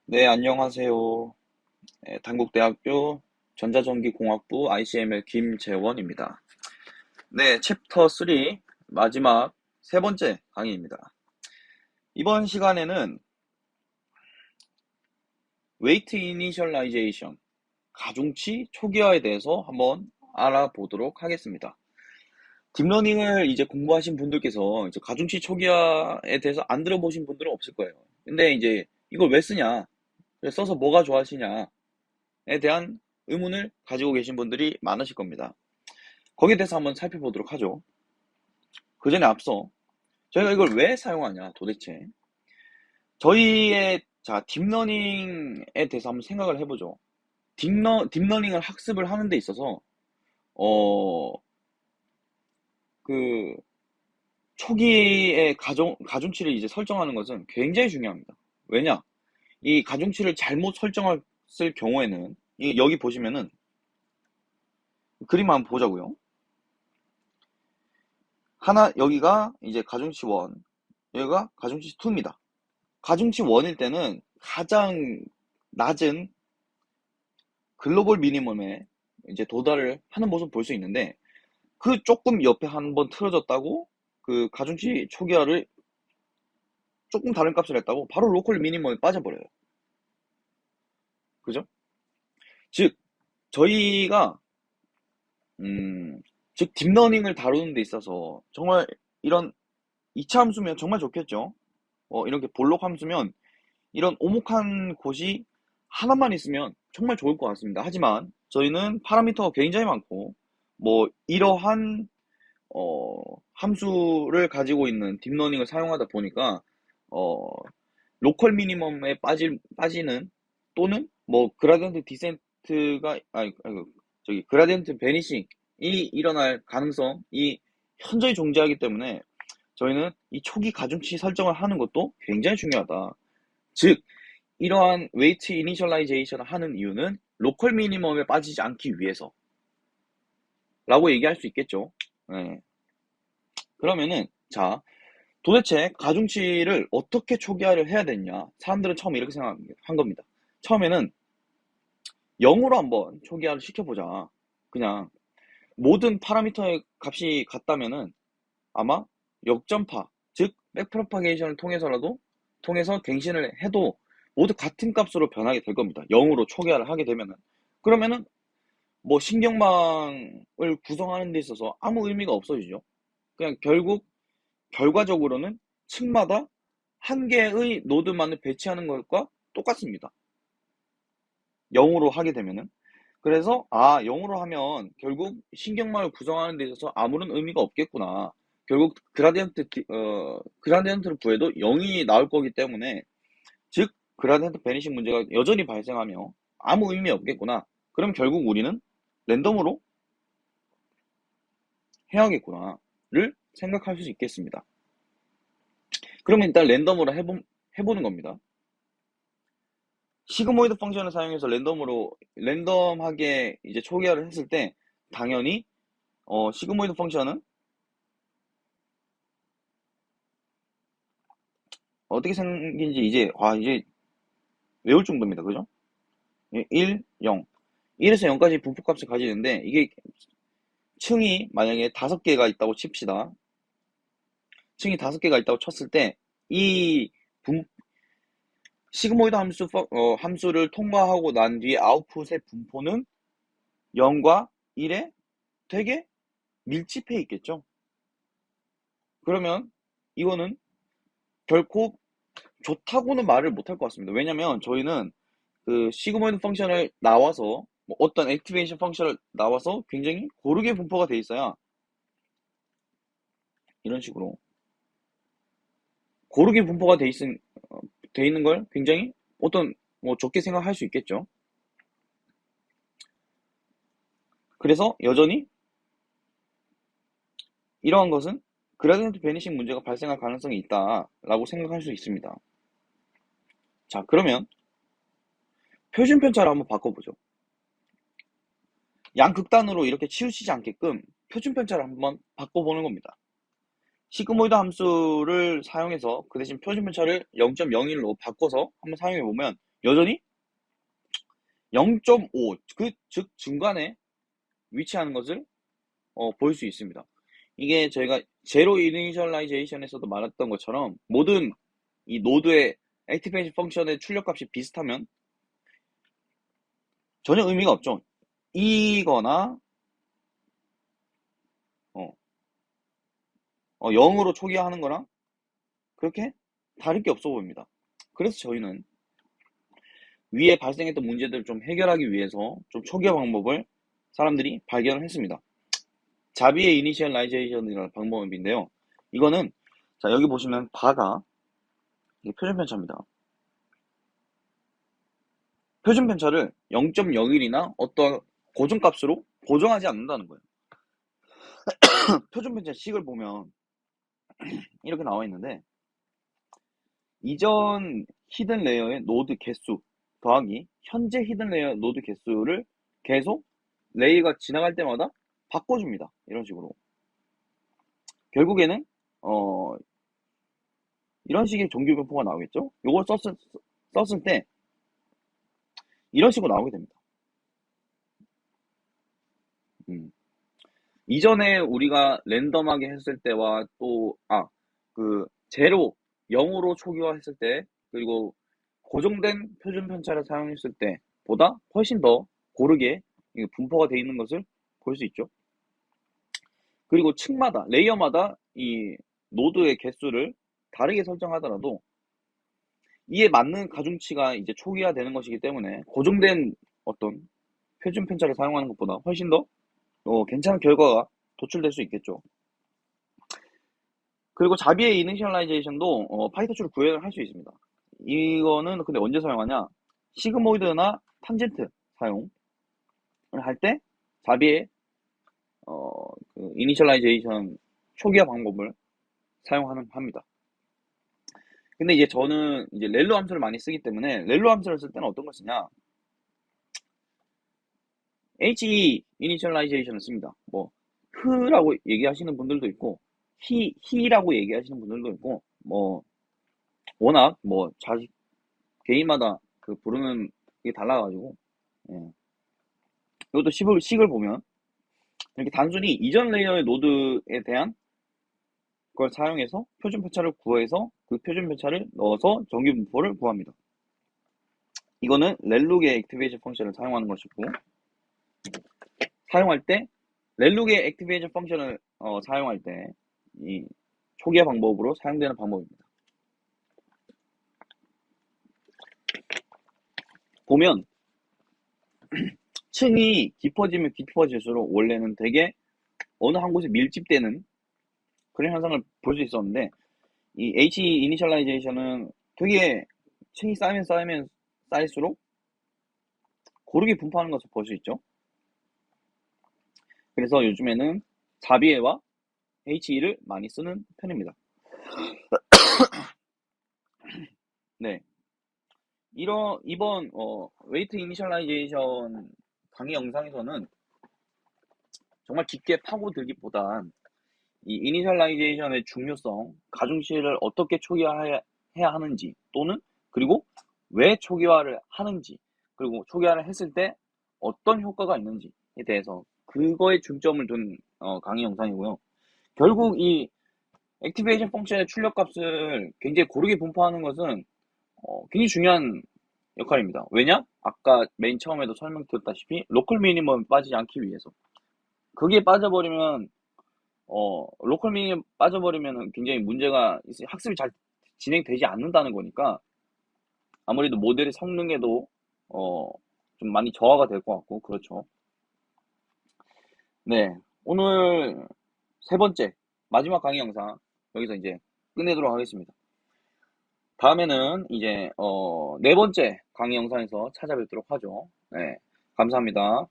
네, 안녕하세요. 단국대학교 전자전기공학부 ICML 김재원입니다. 네, 챕터 3 마지막 세 번째 강의입니다. 이번 시간에는 웨이트 이니셜라이제이션, 가중치 초기화에 대해서 한번 알아보도록 하겠습니다. 딥러닝을 이제 공부하신 분들께서 이제 가중치 초기화에 대해서 안 들어보신 분들은 없을 거예요. 근데 이제 이걸 왜 쓰냐? 써서 뭐가 좋아하시냐? 에 대한 의문을 가지고 계신 분들이 많으실 겁니다. 거기에 대해서 한번 살펴보도록 하죠. 그 전에 앞서 저희가 이걸 왜 사용하냐 도대체. 자, 딥러닝에 대해서 한번 생각을 해보죠. 딥러닝을 학습을 하는 데 있어서 어, 그 초기에 가중치를 이제 설정하는 것은 굉장히 중요합니다. 왜냐? 이 가중치를 잘못 설정했을 경우에는 여기 보시면은 그림 한번 보자고요. 여기가 이제 가중치 1, 여기가 가중치 2입니다. 가중치 1일 때는 가장 낮은 글로벌 미니멈에 이제 도달을 하는 모습 볼 수 있는데, 그 조금 옆에 한번 틀어졌다고 그 가중치 초기화를 조금 다른 값을 했다고 바로 로컬 미니멈에 빠져버려요. 그죠? 즉, 저희가 즉 딥러닝을 다루는 데 있어서 정말 이런 2차 함수면 정말 좋겠죠. 이렇게 볼록 함수면 이런 오목한 곳이 하나만 있으면 정말 좋을 것 같습니다. 하지만 저희는 파라미터가 굉장히 많고 뭐 이러한 함수를 가지고 있는 딥러닝을 사용하다 보니까 어, 로컬 미니멈에 빠지는 또는 뭐 그라디언트 디센트가 저기 그라디언트 베니싱이 일어날 가능성이 현저히 존재하기 때문에 저희는 이 초기 가중치 설정을 하는 것도 굉장히 중요하다. 즉 이러한 웨이트 이니셜라이제이션을 하는 이유는 로컬 미니멈에 빠지지 않기 위해서 라고 얘기할 수 있겠죠. 네. 그러면은 자, 도대체 가중치를 어떻게 초기화를 해야 되냐? 사람들은 처음에 이렇게 생각한 겁니다. 처음에는 0으로 한번 초기화를 시켜보자. 그냥 모든 파라미터의 값이 같다면은 아마 역전파, 즉 백프로파게이션을 통해서 갱신을 해도 모두 같은 값으로 변하게 될 겁니다. 0으로 초기화를 하게 되면은. 그러면은 뭐 신경망을 구성하는 데 있어서 아무 의미가 없어지죠. 그냥 결국 결과적으로는 층마다 한 개의 노드만을 배치하는 것과 똑같습니다. 0으로 하게 되면은. 그래서 0으로 하면 결국 신경망을 구성하는 데 있어서 아무런 의미가 없겠구나. 결국 그라디언트를 구해도 0이 나올 거기 때문에, 즉 그라디언트 베니싱 문제가 여전히 발생하며 아무 의미 없겠구나. 그럼 결국 우리는 랜덤으로 해야겠구나를 생각할 수 있겠습니다. 그러면 일단 랜덤으로 해보는 겁니다. 시그모이드 펑션을 사용해서 랜덤하게 이제 초기화를 했을 때 당연히 시그모이드 펑션은 어떻게 생긴지 이제 외울 정도입니다. 그죠? 1, 0. 1에서 0까지 분포값을 가지는데 이게 층이 만약에 5개가 있다고 칩시다. 층이 5개가 있다고 쳤을 때 이 시그모이드 함수를 통과하고 난 뒤에 아웃풋의 분포는 0과 1에 되게 밀집해 있겠죠. 그러면 이거는 결코 좋다고는 말을 못할 것 같습니다. 왜냐면 저희는 그 시그모이드 펑션을 나와서 뭐 어떤 액티베이션 펑션을 나와서 굉장히 고르게 분포가 돼 있어야 이런 식으로 고르게 분포가 돼 있는 걸 굉장히 어떤 뭐 좋게 생각할 수 있겠죠. 그래서 여전히 이러한 것은 그라디언트 베니싱 문제가 발생할 가능성이 있다라고 생각할 수 있습니다. 자, 그러면 표준 편차를 한번 바꿔보죠. 양극단으로 이렇게 치우치지 않게끔 표준 편차를 한번 바꿔보는 겁니다. 시그모이드 함수를 사용해서 그 대신 표준 편차를 0.01로 바꿔서 한번 사용해 보면 여전히 0.5, 즉 중간에 위치하는 것을 볼 수 있습니다. 이게 저희가 제로 이니셜라이제이션에서도 말했던 것처럼 모든 이 노드의 액티베이션 펑션의 출력값이 비슷하면 전혀 의미가 없죠. 이거나 0으로 초기화하는 거랑 그렇게 다를 게 없어 보입니다. 그래서 저희는 위에 발생했던 문제들을 좀 해결하기 위해서 좀 초기화 방법을 사람들이 발견을 했습니다. 자비의 이니셜라이제이션이라는 방법인데요. 이거는 자 여기 보시면 바가 이게 표준 편차입니다. 표준 편차를 0.01이나 어떤 고정값으로 고정하지 않는다는 거예요. 표준 편차 식을 보면 이렇게 나와 있는데 이전 히든 레이어의 노드 개수 더하기 현재 히든 레이어 노드 개수를 계속 레이가 지나갈 때마다 바꿔줍니다. 이런 식으로. 결국에는 이런 식의 종교변포가 나오겠죠. 요걸 썼을 때 이런 식으로 나오게 됩니다. 이전에 우리가 랜덤하게 했을 때와 제로 0으로 초기화 했을 때 그리고 고정된 표준 편차를 사용했을 때보다 훨씬 더 고르게 분포가 되어 있는 것을 볼 수 있죠. 그리고 층마다 레이어마다 이 노드의 개수를 다르게 설정하더라도 이에 맞는 가중치가 이제 초기화되는 것이기 때문에 고정된 어떤 표준 편차를 사용하는 것보다 훨씬 더 괜찮은 결과가 도출될 수 있겠죠. 그리고 자비의 이니셜라이제이션도 파이터치로 구현을 할 수 있습니다. 이거는 근데 언제 사용하냐? 시그모이드나 탄젠트 사용을 할 때 자비의 이니셜라이제이션 초기화 방법을 합니다. 근데 이제 저는 이제 렐로 함수를 많이 쓰기 때문에 렐로 함수를 쓸 때는 어떤 걸 쓰냐? he 이니셜라이제이션을 씁니다. 뭐 흐라고 얘기하시는 분들도 있고 히라고 얘기하시는 분들도 있고 뭐 워낙 뭐 개인마다 그 부르는 게 달라가지고 예. 이것도 식을 보면 이렇게 단순히 이전 레이어의 노드에 대한 걸 사용해서 표준 편차를 구해서 그 표준 편차를 넣어서 정규 분포를 구합니다. 이거는 렐룩의 액티베이션 펑션을 사용하는 것이고 사용할 때 렐룩의 액티베이션 펑션을 사용할 때 이 초기화 방법으로 사용되는 방법입니다. 보면 층이 깊어지면 깊어질수록 원래는 되게 어느 한 곳에 밀집되는 그런 현상을 볼 수 있었는데 이 H 이니셜라이제이션은 되게 층이 쌓이면 쌓일수록 고르게 분포하는 것을 볼 수 있죠. 그래서 요즘에는 자비에와 HE를 많이 쓰는 편입니다. 네. 이번 웨이트 이니셜라이제이션 강의 영상에서는 정말 깊게 파고들기보단 이 이니셜라이제이션의 중요성, 가중치를 어떻게 초기화해야 하는지 또는 그리고 왜 초기화를 하는지 그리고 초기화를 했을 때 어떤 효과가 있는지에 대해서 그거에 중점을 둔 강의 영상이고요. 결국 이 액티베이션 펑션의 출력값을 굉장히 고르게 분포하는 것은 굉장히 중요한 역할입니다. 왜냐? 아까 맨 처음에도 설명드렸다시피 로컬 미니멈 빠지지 않기 위해서. 거기에 빠져버리면 로컬 미니멈 빠져버리면 굉장히 문제가 있어요. 학습이 잘 진행되지 않는다는 거니까 아무래도 모델의 성능에도 좀 많이 저하가 될 것 같고 그렇죠. 네, 오늘 세 번째 마지막 강의 영상 여기서 이제 끝내도록 하겠습니다. 다음에는 이제 네 번째 강의 영상에서 찾아뵙도록 하죠. 네, 감사합니다.